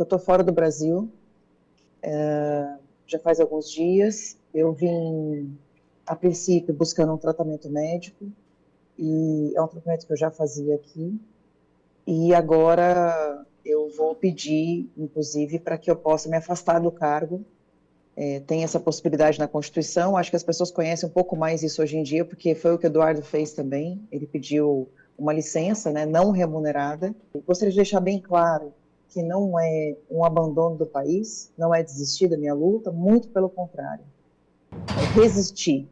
porque eu estou fora do Brasil, já faz alguns dias. Eu vim, a princípio, buscando um tratamento médico, e é um tratamento que eu já fazia aqui, e agora eu vou pedir, inclusive, para que eu possa me afastar do cargo. Tem essa possibilidade na Constituição, acho que as pessoas conhecem um pouco mais isso hoje em dia, porque foi o que o Eduardo fez também, ele pediu uma licença, né, não remunerada. Eu gostaria de deixar bem claro que não é um abandono do país, não é desistir da minha luta, muito pelo contrário, é resistir.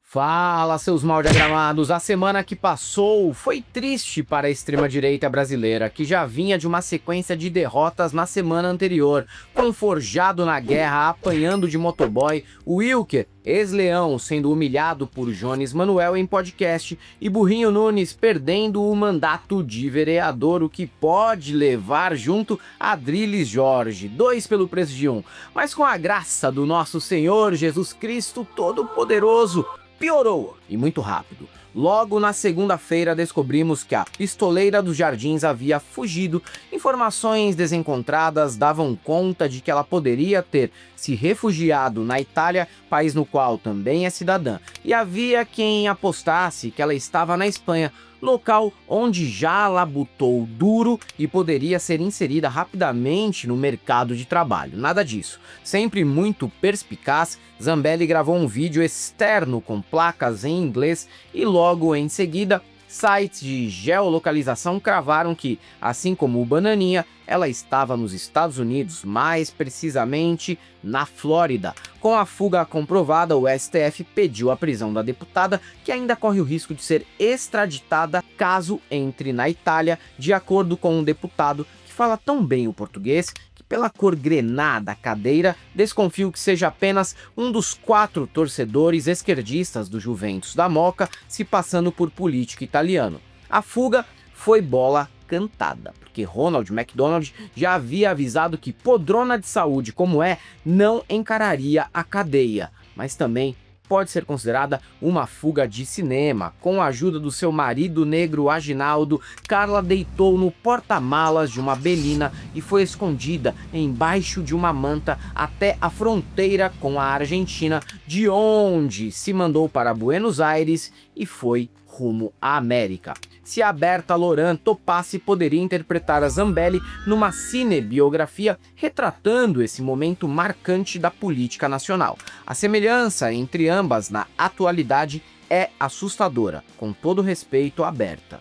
Fala, seus mal diagramados! A semana que passou foi triste para a extrema-direita brasileira, que já vinha de uma sequência de derrotas na semana anterior, com Forjado na guerra apanhando de motoboy, Wilker, ex-leão, sendo humilhado por Jones Manuel em podcast e Burrinho Nunes perdendo o mandato de vereador, o que pode levar junto a Adriles Jorge, 2 pelo preço de 1. Mas com a graça do nosso Senhor Jesus Cristo Todo-Poderoso, piorou, e muito rápido. Logo na segunda-feira descobrimos que a pistoleira dos Jardins havia fugido. Informações desencontradas davam conta de que ela poderia ter se refugiado na Itália, país no qual também é cidadã. E havia quem apostasse que ela estava na Espanha, local onde já labutou duro e poderia ser inserida rapidamente no mercado de trabalho. Nada disso. Sempre muito perspicaz, Zambelli gravou um vídeo externo com placas em inglês e logo em seguida, sites de geolocalização cravaram que, assim como o Bananinha, ela estava nos Estados Unidos, mais precisamente na Flórida. Com a fuga comprovada, o STF pediu a prisão da deputada, que ainda corre o risco de ser extraditada caso entre na Itália, de acordo com um deputado que fala tão bem o português que, pela cor grená da cadeira, desconfio que seja apenas um dos 4 torcedores esquerdistas do Juventus da Moca se passando por político italiano. A fuga foi bola cantada, porque Ronald McDonald já havia avisado que podrona de saúde como não encararia a cadeia, mas também pode ser considerada uma fuga de cinema. Com a ajuda do seu marido negro Aginaldo, Carla deitou no porta-malas de uma Belina e foi escondida embaixo de uma manta até a fronteira com a Argentina, de onde se mandou para Buenos Aires e foi rumo à América. Se a Berta Loran topasse, poderia interpretar a Zambelli numa cinebiografia retratando esse momento marcante da política nacional. A semelhança entre ambas na atualidade é assustadora, com todo respeito à Berta.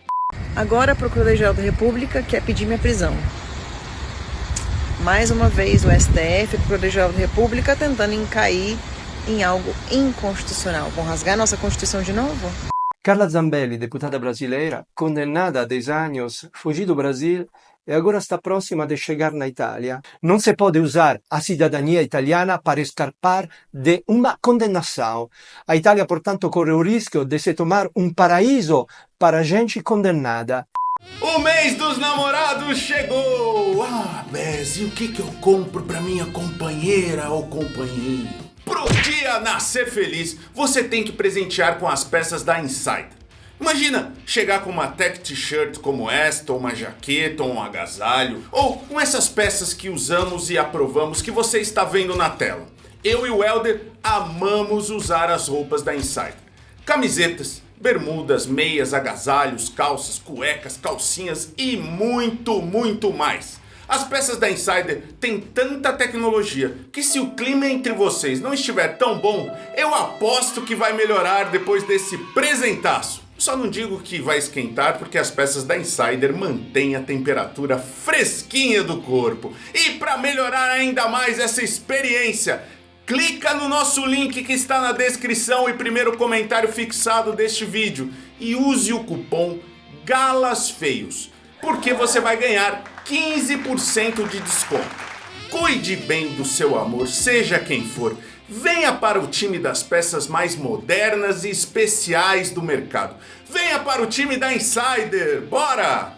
Agora a Procuradoria-Geral da República quer pedir minha prisão. Mais uma vez o STF, a Procuradoria-Geral da República, tentando encair em algo inconstitucional. Vão rasgar nossa Constituição de novo? Carla Zambelli, deputada brasileira, condenada a 10 anos, fugiu do Brasil e agora está próxima de chegar na Itália. Não se pode usar a cidadania italiana para escapar de uma condenação. A Itália, portanto, corre o risco de se tornar um paraíso para gente condenada. O mês dos namorados chegou! Ah, Bez, e o que eu compro para minha companheira ou companheiro? Pro dia nascer feliz, você tem que presentear com as peças da Insider. Imagina chegar com uma tech t-shirt como esta, ou uma jaqueta, ou um agasalho, ou com essas peças que usamos e aprovamos que você está vendo na tela. Eu e o Helder amamos usar as roupas da Insider. Camisetas, bermudas, meias, agasalhos, calças, cuecas, calcinhas e muito, muito mais. As peças da Insider têm tanta tecnologia que se o clima entre vocês não estiver tão bom, eu aposto que vai melhorar depois desse presentaço. Só não digo que vai esquentar porque as peças da Insider mantêm a temperatura fresquinha do corpo. E para melhorar ainda mais essa experiência, clica no nosso link que está na descrição e primeiro comentário fixado deste vídeo e use o cupom GALASFEIOS, porque você vai ganhar 15% de desconto. Cuide bem do seu amor, seja quem for. Venha para o time das peças mais modernas e especiais do mercado. Venha para o time da Insider, bora!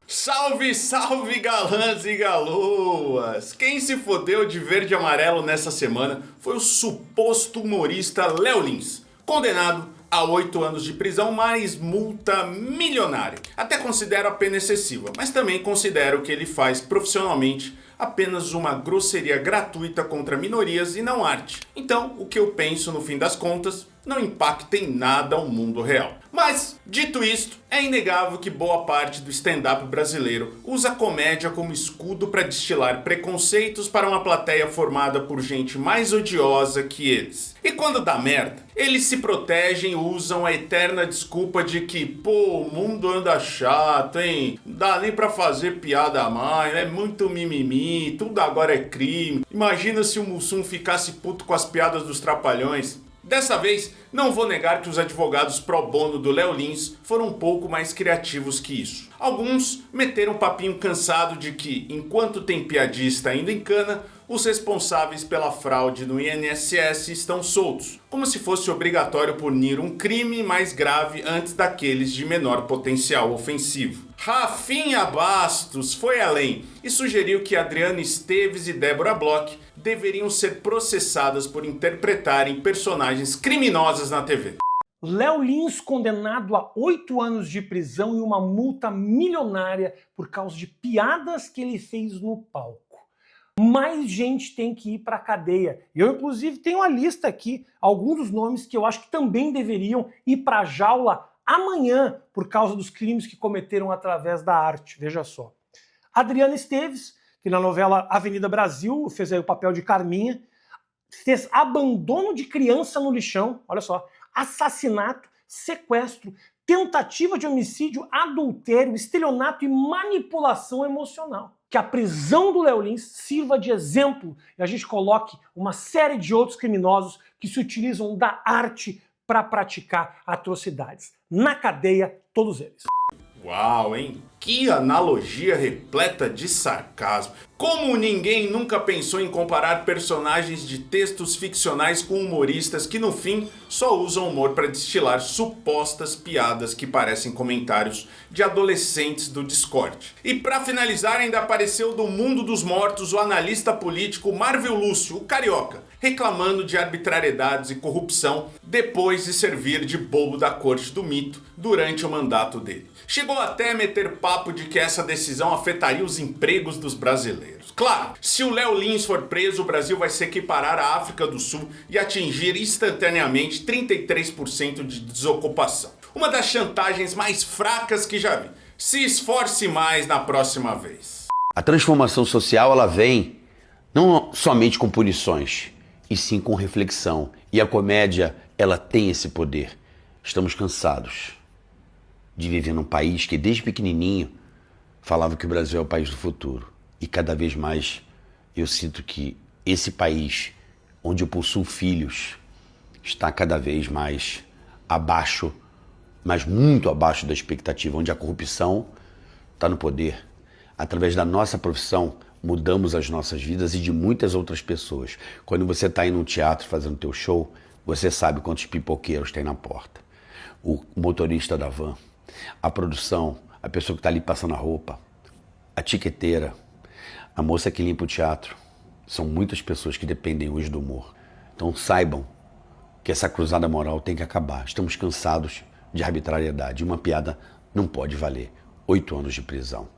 Salve, salve galãs e galoas! Quem se fodeu de verde e amarelo nessa semana foi o suposto humorista Léo Lins, condenado a 8 anos de prisão mais multa milionária. Até considero a pena excessiva, mas também considero que ele faz profissionalmente apenas uma grosseria gratuita contra minorias e não arte. Então, o que eu penso no fim das contas não impacta em nada o mundo real. Mas, dito isto, é inegável que boa parte do stand-up brasileiro usa a comédia como escudo para destilar preconceitos para uma plateia formada por gente mais odiosa que eles. E quando dá merda, eles se protegem e usam a eterna desculpa de que, pô, o mundo anda chato, hein? Não dá nem pra fazer piada a mais, é muito mimimi, tudo agora é crime. Imagina se o Mussum ficasse puto com as piadas dos Trapalhões. Dessa vez, não vou negar que os advogados pro bono do Léo Lins foram um pouco mais criativos que isso. Alguns meteram um papinho cansado de que, enquanto tem piadista ainda em cana, os responsáveis pela fraude no INSS estão soltos, como se fosse obrigatório punir um crime mais grave antes daqueles de menor potencial ofensivo. Rafinha Bastos foi além e sugeriu que Adriana Esteves e Débora Bloch deveriam ser processadas por interpretarem personagens criminosas na TV. Léo Lins condenado a 8 anos de prisão e uma multa milionária por causa de piadas que ele fez no palco. Mais gente tem que ir para a cadeia. Eu, inclusive, tenho a lista aqui, alguns dos nomes que eu acho que também deveriam ir para a jaula amanhã por causa dos crimes que cometeram através da arte. Veja só. Adriana Esteves, que na novela Avenida Brasil fez aí o papel de Carminha, fez abandono de criança no lixão, olha só, assassinato, sequestro, tentativa de homicídio, adultério, estelionato e manipulação emocional. Que a prisão do Léo Lins sirva de exemplo e a gente coloque uma série de outros criminosos que se utilizam da arte para praticar atrocidades. Na cadeia, todos eles. Uau, hein? Que analogia repleta de sarcasmo. Como ninguém nunca pensou em comparar personagens de textos ficcionais com humoristas que no fim só usam humor para destilar supostas piadas que parecem comentários de adolescentes do Discord. E para finalizar, ainda apareceu do mundo dos mortos o analista político Marvel Lúcio, o carioca, reclamando de arbitrariedades e corrupção depois de servir de bobo da corte do mito durante o mandato dele. Chegou até a meter papo de que essa decisão afetaria os empregos dos brasileiros. Claro, se o Léo Lins for preso, o Brasil vai se equiparar à África do Sul e atingir instantaneamente 33% de desocupação. Uma das chantagens mais fracas que já vi. Se esforce mais na próxima vez. A transformação social, ela vem não somente com punições, e sim com reflexão. E a comédia, ela tem esse poder. Estamos cansados de viver num país que desde pequenininho falava que o Brasil é o país do futuro. E cada vez mais eu sinto que esse país, onde eu possuo filhos, está cada vez mais abaixo, mas muito abaixo da expectativa, onde a corrupção está no poder. Através da nossa profissão, mudamos as nossas vidas e de muitas outras pessoas. Quando você está indo num teatro fazendo teu show, você sabe quantos pipoqueiros tem na porta. O motorista da van, a produção, a pessoa que está ali passando a roupa, a tiqueteira, a moça que limpa o teatro. São muitas pessoas que dependem hoje do humor. Então saibam que essa cruzada moral tem que acabar. Estamos cansados de arbitrariedade. Uma piada não pode valer 8 anos de prisão.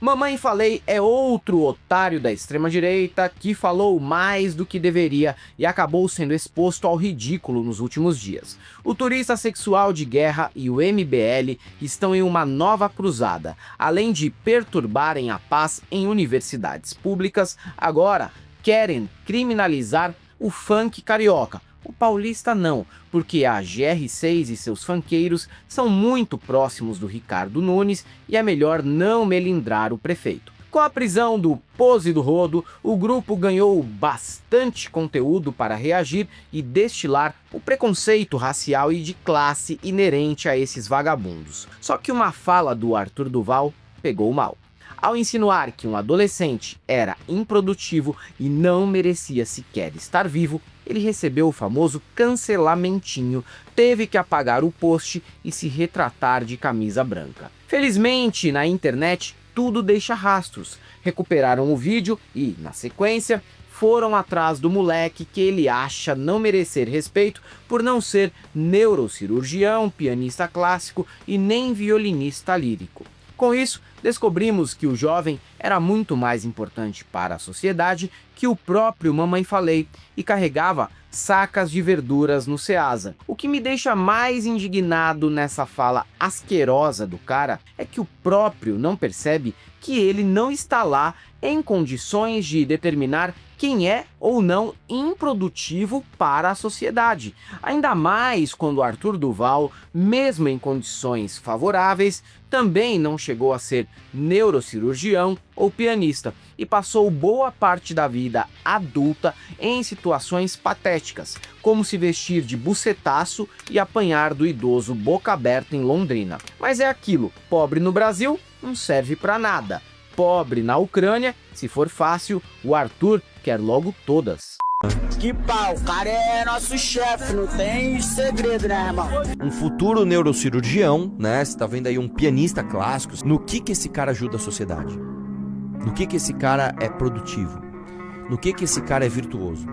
Mamãe Falei é outro otário da extrema-direita que falou mais do que deveria e acabou sendo exposto ao ridículo nos últimos dias. O turista sexual de guerra e o MBL estão em uma nova cruzada. Além de perturbarem a paz em universidades públicas, agora querem criminalizar o funk carioca. O paulista não, porque a GR6 e seus funkeiros são muito próximos do Ricardo Nunes e é melhor não melindrar o prefeito. Com a prisão do Pose do Rodo, o grupo ganhou bastante conteúdo para reagir e destilar o preconceito racial e de classe inerente a esses vagabundos. Só que uma fala do Arthur Duval pegou mal. Ao insinuar que um adolescente era improdutivo e não merecia sequer estar vivo, ele recebeu o famoso cancelamentinho, teve que apagar o post e se retratar de camisa branca. Felizmente, na internet, tudo deixa rastros. Recuperaram o vídeo e, na sequência, foram atrás do moleque que ele acha não merecer respeito por não ser neurocirurgião, pianista clássico e nem violinista lírico. Com isso, descobrimos que o jovem era muito mais importante para a sociedade que o próprio Mamãe Falei e carregava sacas de verduras no Ceasa. O que me deixa mais indignado nessa fala asquerosa do cara é que o próprio não percebe que ele não está lá em condições de determinar quem é ou não improdutivo para a sociedade. Ainda mais quando Arthur Duval, mesmo em condições favoráveis, também não chegou a ser neurocirurgião ou pianista e passou boa parte da vida adulta em situações patéticas, como se vestir de bucetaço e apanhar do idoso boca aberta em Londrina. Mas é aquilo, pobre no Brasil não serve para nada. Pobre na Ucrânia, se for fácil, o Arthur quer logo todas. Que pau, o cara é nosso chefe, não tem segredo, né, irmão? Um futuro neurocirurgião, né? Você tá vendo aí um pianista clássico. No que esse cara ajuda a sociedade? No que esse cara é produtivo? No que esse cara é virtuoso?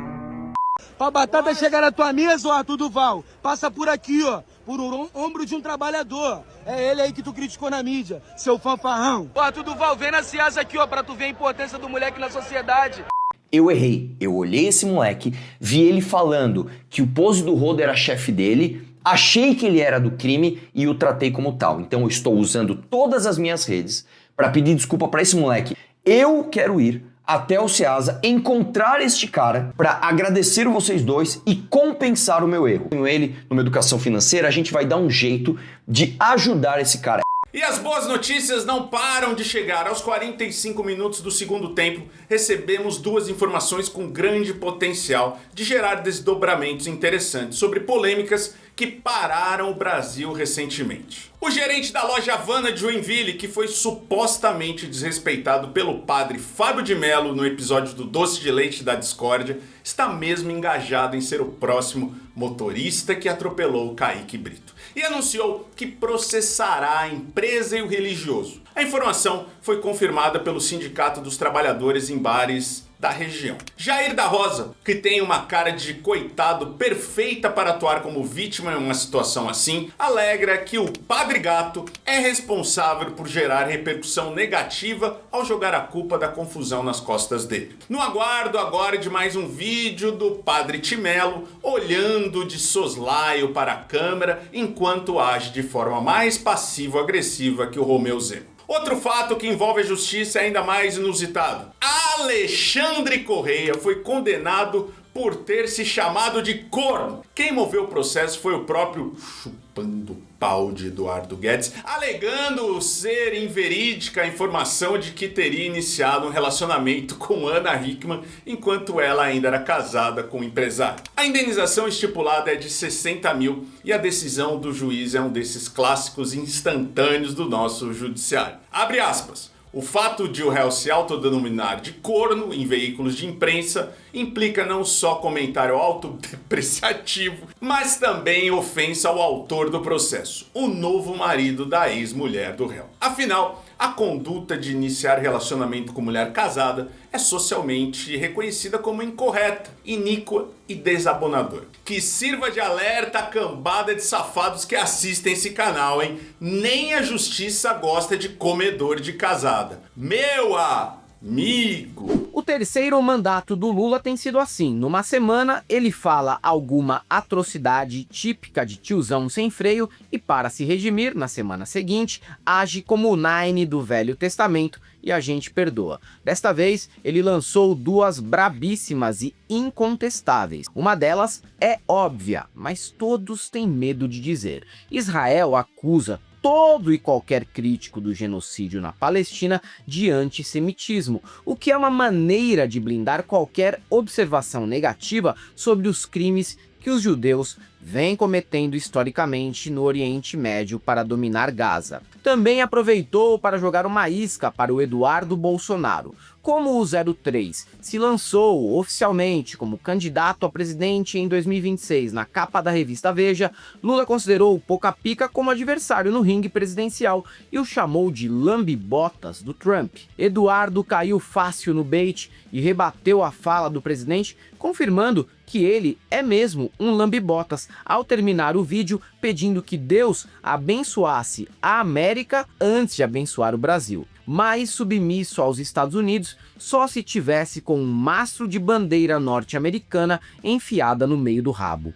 Pra batata chegar na tua mesa, ó, Arthur Duval, passa por aqui, ó, por um ombro de um trabalhador. É ele aí que tu criticou na mídia, seu fanfarrão. Ó, Arthur Duval, vem na Ceasa aqui, ó, pra tu ver a importância do moleque na sociedade. Eu errei, eu olhei esse moleque, vi ele falando que o Pose do Rodo era chefe dele, achei que ele era do crime e o tratei como tal. Então eu estou usando todas as minhas redes para pedir desculpa para esse moleque. Eu quero ir até o Ceasa, encontrar este cara para agradecer vocês dois e compensar o meu erro. Com ele, numa educação financeira, a gente vai dar um jeito de ajudar esse cara. E as boas notícias não param de chegar. Aos 45 minutos do segundo tempo, recebemos duas informações com grande potencial de gerar desdobramentos interessantes sobre polêmicas que pararam o Brasil recentemente. O gerente da loja Havana de Joinville, que foi supostamente desrespeitado pelo padre Fábio de Mello no episódio do Doce de Leite da Discórdia, está mesmo engajado em ser o próximo motorista que atropelou o Kaique Brito. E anunciou que processará a empresa e o religioso. A informação foi confirmada pelo Sindicato dos Trabalhadores em Bares da região. Jair da Rosa, que tem uma cara de coitado perfeita para atuar como vítima em uma situação assim, alegra que o Padre Gato é responsável por gerar repercussão negativa ao jogar a culpa da confusão nas costas dele. No aguardo agora de mais um vídeo do Padre Timelo olhando de soslaio para a câmera enquanto age de forma mais passivo-agressiva que o Romeu Zema. Outro fato que envolve a justiça é ainda mais inusitado. Alexandre Correia foi condenado por ter se chamado de corno. Quem moveu o processo foi o próprio chupando pau de Eduardo Guedes, alegando ser inverídica a informação de que teria iniciado um relacionamento com Ana Hickman enquanto ela ainda era casada com o empresário. A indenização estipulada é de 60 mil e a decisão do juiz é um desses clássicos instantâneos do nosso judiciário. Abre aspas. O fato de o réu se autodenominar de corno em veículos de imprensa implica não só comentário autodepreciativo, mas também ofensa ao autor do processo, o novo marido da ex-mulher do réu. Afinal, a conduta de iniciar relacionamento com mulher casada é socialmente reconhecida como incorreta, iníqua e desabonadora. Que sirva de alerta a cambada de safados que assistem esse canal, hein? Nem a justiça gosta de comedor de casada. Meu amigo! O terceiro mandato do Lula tem sido assim. Numa semana, ele fala alguma atrocidade típica de tiozão sem freio e, para se redimir, na semana seguinte, age como o Nine do Velho Testamento e a gente perdoa. Desta vez, ele lançou duas brabíssimas e incontestáveis. Uma delas é óbvia, mas todos têm medo de dizer. Israel acusa todo e qualquer crítico do genocídio na Palestina de antissemitismo, o que é uma maneira de blindar qualquer observação negativa sobre os crimes que os judeus vêm cometendo historicamente no Oriente Médio para dominar Gaza. Também aproveitou para jogar uma isca para o Eduardo Bolsonaro. Como o 03 se lançou oficialmente como candidato a presidente em 2026 na capa da revista Veja, Lula considerou o Poca Pica como adversário no ringue presidencial e o chamou de lambe-botas do Trump. Eduardo caiu fácil no bait e rebateu a fala do presidente, confirmando que ele é mesmo um lambe-botas, ao terminar o vídeo pedindo que Deus abençoasse a América antes de abençoar o Brasil. Mais submisso aos Estados Unidos só se tivesse com um mastro de bandeira norte-americana enfiada no meio do rabo.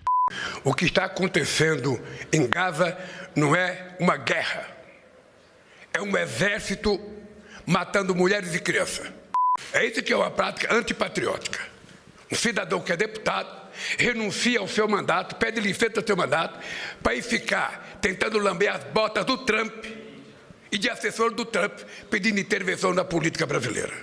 O que está acontecendo em Gaza não é uma guerra, é um exército matando mulheres e crianças. É isso que é uma prática antipatriótica. Um cidadão que é deputado renuncia ao seu mandato, pede licença ao seu mandato para ir ficar tentando lamber as botas do Trump e de assessor do Trump pedindo intervenção na política brasileira.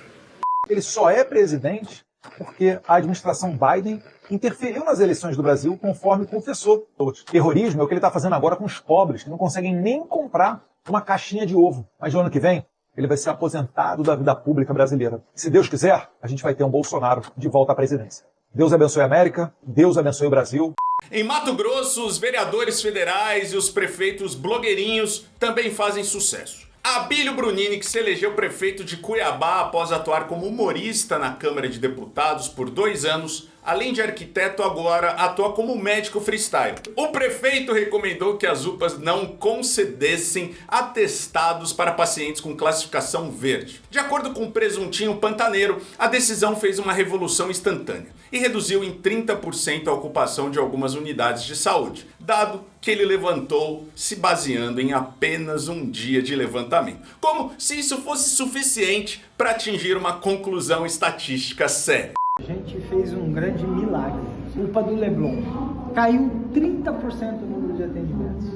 Ele só é presidente porque a administração Biden interferiu nas eleições do Brasil conforme confessou. O terrorismo é o que ele está fazendo agora com os pobres, que não conseguem nem comprar uma caixinha de ovo. Mas no ano que vem, ele vai ser aposentado da vida pública brasileira. Se Deus quiser, a gente vai ter um Bolsonaro de volta à presidência. Deus abençoe a América, Deus abençoe o Brasil. Em Mato Grosso, os vereadores federais e os prefeitos blogueirinhos também fazem sucesso. Abílio Brunini, que se elegeu prefeito de Cuiabá após atuar como humorista na Câmara de Deputados por 2 anos, além de arquiteto, agora atua como médico freestyle. O prefeito recomendou que as UPAs não concedessem atestados para pacientes com classificação verde. De acordo com o presuntinho pantaneiro, a decisão fez uma revolução instantânea e reduziu em 30% a ocupação de algumas unidades de saúde, dado que ele levantou se baseando em apenas um dia de levantamento. Como se isso fosse suficiente para atingir uma conclusão estatística séria. A gente fez um grande milagre. UPA do Leblon. Caiu 30% o número de atendimentos.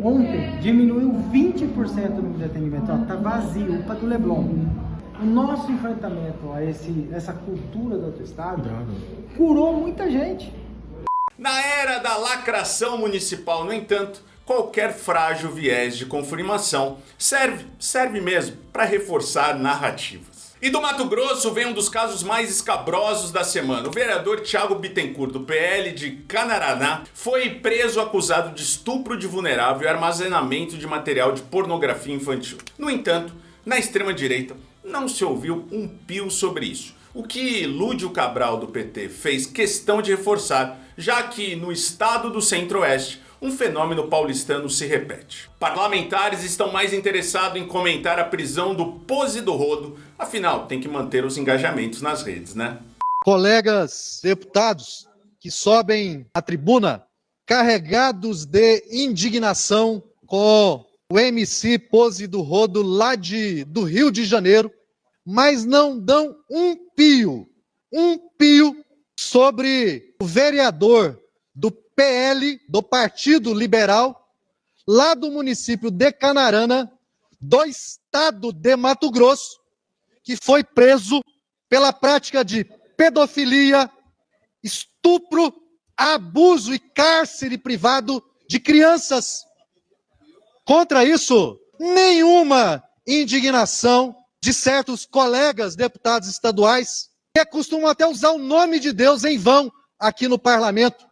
Ontem diminuiu 20% o número de atendimentos. Está vazio, UPA do Leblon. O nosso enfrentamento a essa cultura do outro estado curou muita gente. Na era da lacração municipal, no entanto, qualquer frágil viés de confirmação serve mesmo para reforçar narrativas. E do Mato Grosso vem um dos casos mais escabrosos da semana. O vereador Thiago Bittencourt, do PL de Canaraná, foi preso acusado de estupro de vulnerável e armazenamento de material de pornografia infantil. No entanto, na extrema-direita não se ouviu um pio sobre isso. O que Lúdio Cabral, do PT, fez questão de reforçar, já que no estado do Centro-Oeste um fenômeno paulistano se repete. Parlamentares estão mais interessados em comentar a prisão do Pose do Rodo, afinal tem que manter os engajamentos nas redes, né? Colegas deputados que sobem à tribuna carregados de indignação com o MC Pose do Rodo lá do Rio de Janeiro, mas não dão um pio sobre o vereador do PL, do Partido Liberal, lá do município de Canarana, do estado de Mato Grosso, que foi preso pela prática de pedofilia, estupro, abuso e cárcere privado de crianças. Contra isso, nenhuma indignação de certos colegas deputados estaduais que costumam até usar o nome de Deus em vão aqui no parlamento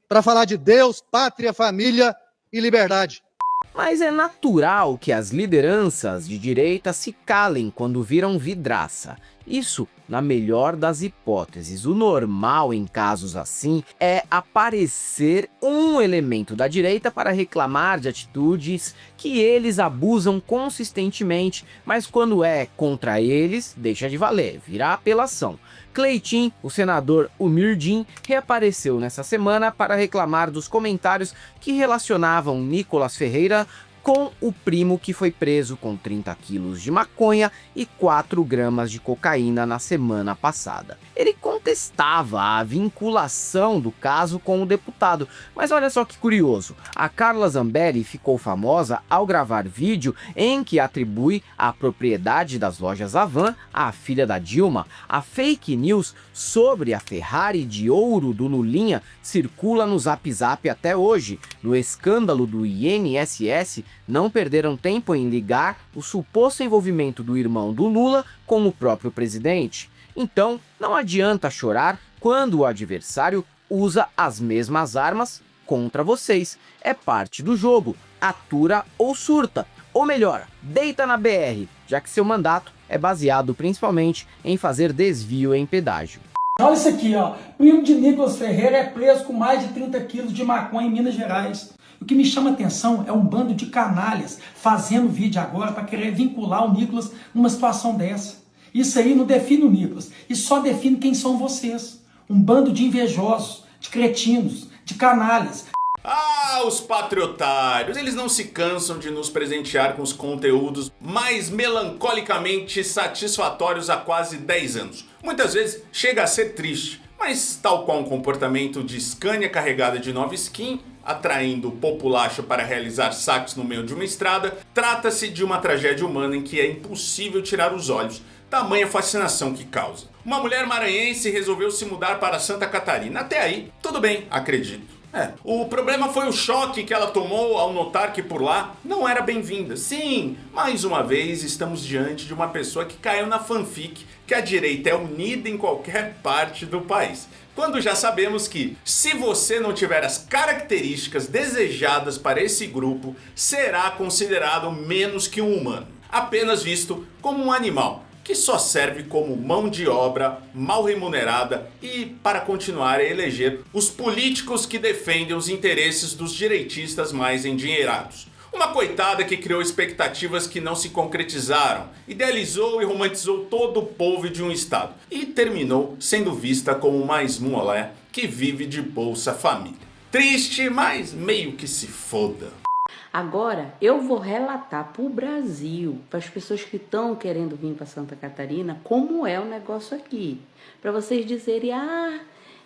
para falar de Deus, pátria, família e liberdade. Mas é natural que as lideranças de direita se calem quando viram vidraça. Isso, na melhor das hipóteses. O normal em casos assim é aparecer um elemento da direita para reclamar de atitudes que eles abusam consistentemente, mas quando é contra eles, deixa de valer, vira apelação. Cleitinho, o senador Umirdim, reapareceu nessa semana para reclamar dos comentários que relacionavam Nicolas Ferreira com o primo que foi preso com 30 quilos de maconha e 4 gramas de cocaína na semana passada. Ele contestava a vinculação do caso com o deputado, mas olha só que curioso, a Carla Zambelli ficou famosa ao gravar vídeo em que atribui a propriedade das lojas Havan à filha da Dilma. A fake news sobre a Ferrari de ouro do Lulinha circula no Zap Zap até hoje. No escândalo do INSS, não perderam tempo em ligar o suposto envolvimento do irmão do Lula com o próprio presidente. Então, não adianta chorar quando o adversário usa as mesmas armas contra vocês. É parte do jogo. Atura ou surta. Ou melhor, deita na BR, já que seu mandato é baseado principalmente em fazer desvio em pedágio. Olha isso aqui, ó. Primo de Nicolas Ferreira é preso com mais de 30 quilos de maconha em Minas Gerais. O que me chama a atenção é um bando de canalhas fazendo vídeo agora para querer vincular o Nicolas numa situação dessa. Isso aí não define o Nicolas, isso só define quem são vocês. Um bando de invejosos, de cretinos, de canalhas. Ah, os patriotários, eles não se cansam de nos presentear com os conteúdos mais melancolicamente satisfatórios há quase 10 anos. Muitas vezes chega a ser triste, mas tal qual um comportamento de Scania carregada de nova skin, atraindo populacho para realizar saques no meio de uma estrada, trata-se de uma tragédia humana em que é impossível tirar os olhos, tamanha fascinação que causa. Uma mulher maranhense resolveu se mudar para Santa Catarina. Até aí, tudo bem, acredito. O problema foi o choque que ela tomou ao notar que por lá não era bem-vinda. Sim, mais uma vez estamos diante de uma pessoa que caiu na fanfic que a direita é unida em qualquer parte do país. Quando já sabemos que, se você não tiver as características desejadas para esse grupo, será considerado menos que um humano, apenas visto como um animal que só serve como mão de obra mal remunerada e para continuar a eleger os políticos que defendem os interesses dos direitistas mais endinheirados. Uma coitada que criou expectativas que não se concretizaram, idealizou e romantizou todo o povo de um estado e terminou sendo vista como mais mulher que vive de Bolsa Família. Triste, mas meio que se foda. Agora, eu vou relatar para o Brasil, para as pessoas que estão querendo vir para Santa Catarina, como é o negócio aqui. Para vocês dizerem,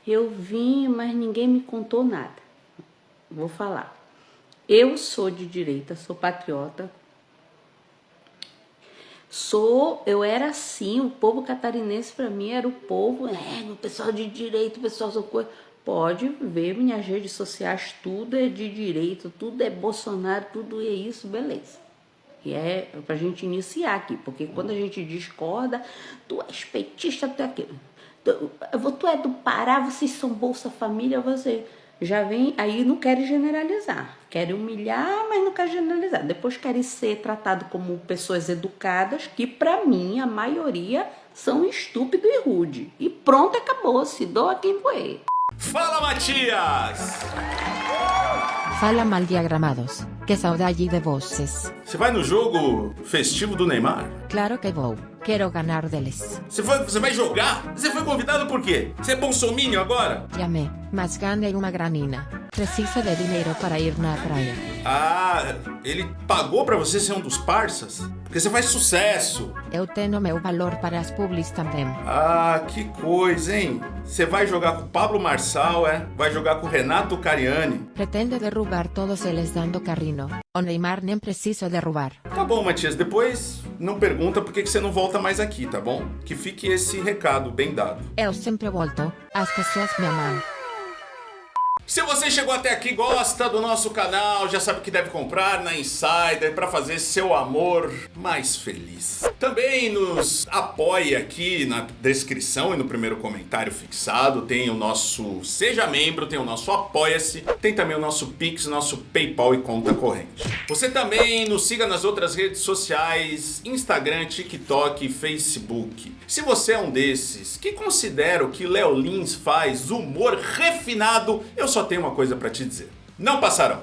eu vim, mas ninguém me contou nada. Vou falar. Eu sou de direita, sou patriota. Eu era assim, o povo catarinense para mim era o povo, o pessoal de direita, o pessoal sou coisa. Pode ver minhas redes sociais, tudo é de direito, tudo é Bolsonaro, tudo é isso, beleza. E é pra gente iniciar aqui, porque quando a gente discorda, tu és petista, tu é aquilo. Tu é do Pará, vocês são Bolsa Família, você já vem, aí não querem generalizar. Querem humilhar, mas não querem generalizar. Depois querem ser tratados como pessoas educadas, que pra mim, a maioria, são estúpido e rude. E pronto, acabou, se doa quem doer. Fala, Matias! Fala, maldiagramados. Que saudade de vocês. Você vai no jogo festivo do Neymar? Claro que vou. Quero ganhar deles. Você vai jogar? Você foi convidado por quê? Você é bolsominion agora? Chamei, mas ganhei uma granina. Preciso de dinheiro para ir na praia. Ele pagou pra você ser um dos parças? Porque você faz sucesso. Eu tenho meu valor para as publis também. Que coisa, hein? Você vai jogar com o Pablo Marçal, Vai jogar com o Renato Cariani. Pretende derrubar todos eles dando carrinho. O Neymar nem preciso derrubar. Tá bom, Matias, depois não pergunta por que você não volta mais aqui, tá bom? Que fique esse recado bem dado. Eu sempre volto. As pessoas me amam. Se você chegou até aqui, gosta do nosso canal, já sabe o que deve comprar na Insider para fazer seu amor mais feliz. Também nos apoie aqui na descrição e no primeiro comentário fixado. Tem o nosso Seja Membro, tem o nosso Apoia-se, tem também o nosso Pix, nosso PayPal e conta corrente. Você também nos siga nas outras redes sociais, Instagram, TikTok e Facebook. Se você é um desses que considera o que Léo Lins faz humor refinado, eu só tenho uma coisa pra te dizer. Não passarão.